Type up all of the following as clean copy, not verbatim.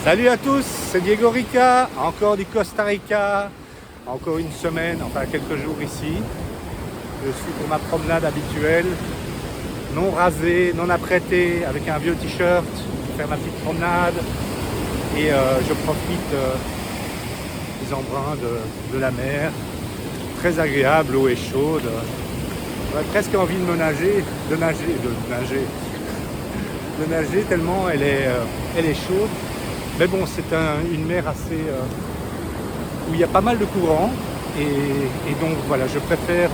Salut à tous, c'est Diego Rica, encore du Costa Rica, encore une semaine, enfin quelques jours ici. Je suis pour ma promenade habituelle, non rasé, non apprêté, avec un vieux t-shirt, pour faire ma petite promenade. Et je profite des embruns de la mer, très agréable, l'eau est chaude. J'aurais presque envie de nager tellement elle est chaude. Mais bon, c'est une mer assez où il y a pas mal de courants et donc voilà, je préfère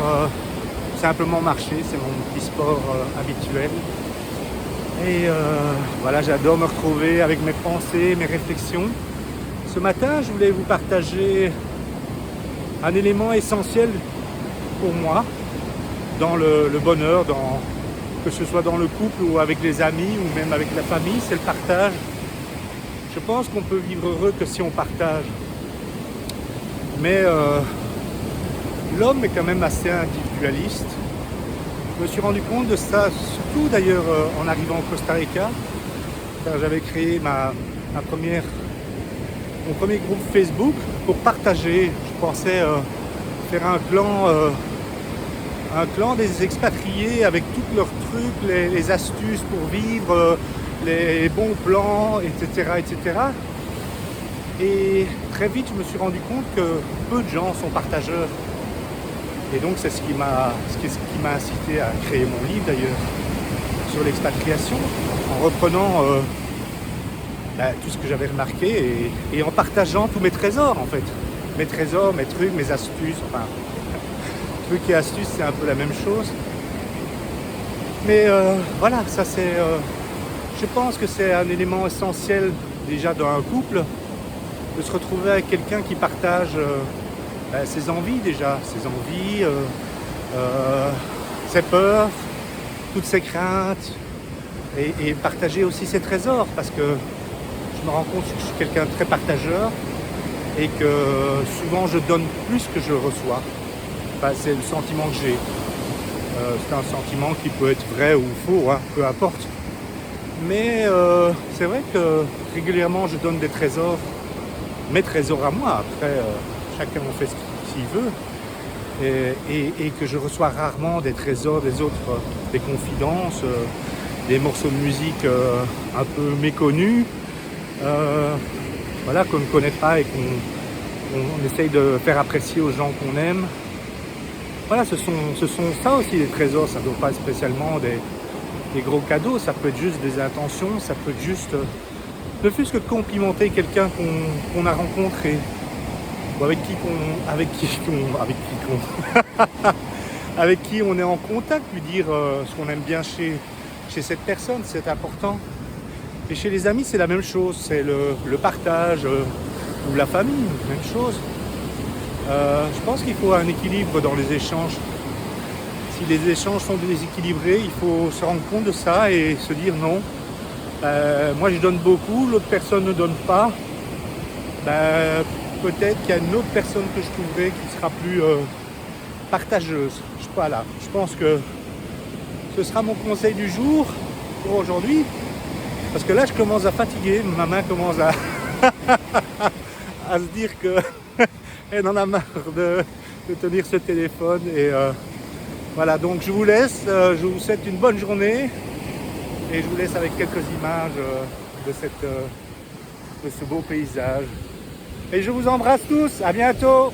simplement marcher, c'est mon petit sport habituel. Et voilà, j'adore me retrouver avec mes pensées, mes réflexions. Ce matin, je voulais vous partager un élément essentiel pour moi dans le bonheur, que ce soit dans le couple ou avec les amis ou même avec la famille, c'est le partage. Je pense qu'on peut vivre heureux que si on partage. Mais l'homme est quand même assez individualiste. Je me suis rendu compte de ça, surtout d'ailleurs en arrivant au Costa Rica, car j'avais créé mon premier groupe Facebook pour partager. Je pensais faire un clan des expatriés avec tous leurs trucs, les astuces pour vivre, les bons plans, etc., etc. Et très vite, je me suis rendu compte que peu de gens sont partageurs. Et donc, c'est ce qui m'a incité à créer mon livre, d'ailleurs, sur l'expatriation, en reprenant tout ce que j'avais remarqué et en partageant tous mes trésors, en fait. Mes trésors, mes trucs, mes astuces, enfin, trucs et astuces, c'est un peu la même chose. Mais voilà, ça c'est... je pense que c'est un élément essentiel déjà dans un couple, de se retrouver avec quelqu'un qui partage ses envies déjà, ses peurs, toutes ses craintes, et partager aussi ses trésors, parce que je me rends compte que je suis quelqu'un de très partageur et que souvent je donne plus que je reçois. Enfin, c'est le sentiment que j'ai. C'est un sentiment qui peut être vrai ou faux, hein, peu importe. Mais c'est vrai que régulièrement je donne des trésors, mes trésors à moi. Après, chacun en fait ce qu'il veut. Et que je reçois rarement des trésors des autres, des confidences, des morceaux de musique un peu méconnus, voilà, qu'on ne connaît pas et qu'on essaye de faire apprécier aux gens qu'on aime. Voilà, ce sont ça aussi les trésors, ça ne doit pas être spécialement des gros cadeaux, ça peut être juste des intentions, ça peut être juste ne fût-ce que de complimenter quelqu'un qu'on a rencontré ou avec qui on est en contact, lui dire ce qu'on aime bien chez cette personne, c'est important. Et chez les amis, c'est la même chose, c'est le partage, ou la famille, même chose. Je pense qu'il faut un équilibre dans les échanges. Si les échanges sont déséquilibrés, il faut se rendre compte de ça et se dire non. Moi je donne beaucoup, l'autre personne ne donne pas. Peut-être qu'il y a une autre personne que je trouverai qui sera plus partageuse. Voilà, je pense que ce sera mon conseil du jour pour aujourd'hui. Parce que là je commence à fatiguer, ma main commence à se dire que elle en a marre de tenir ce téléphone. Et voilà, donc je vous laisse, je vous souhaite une bonne journée et je vous laisse avec quelques images de ce beau paysage. Et je vous embrasse tous, à bientôt.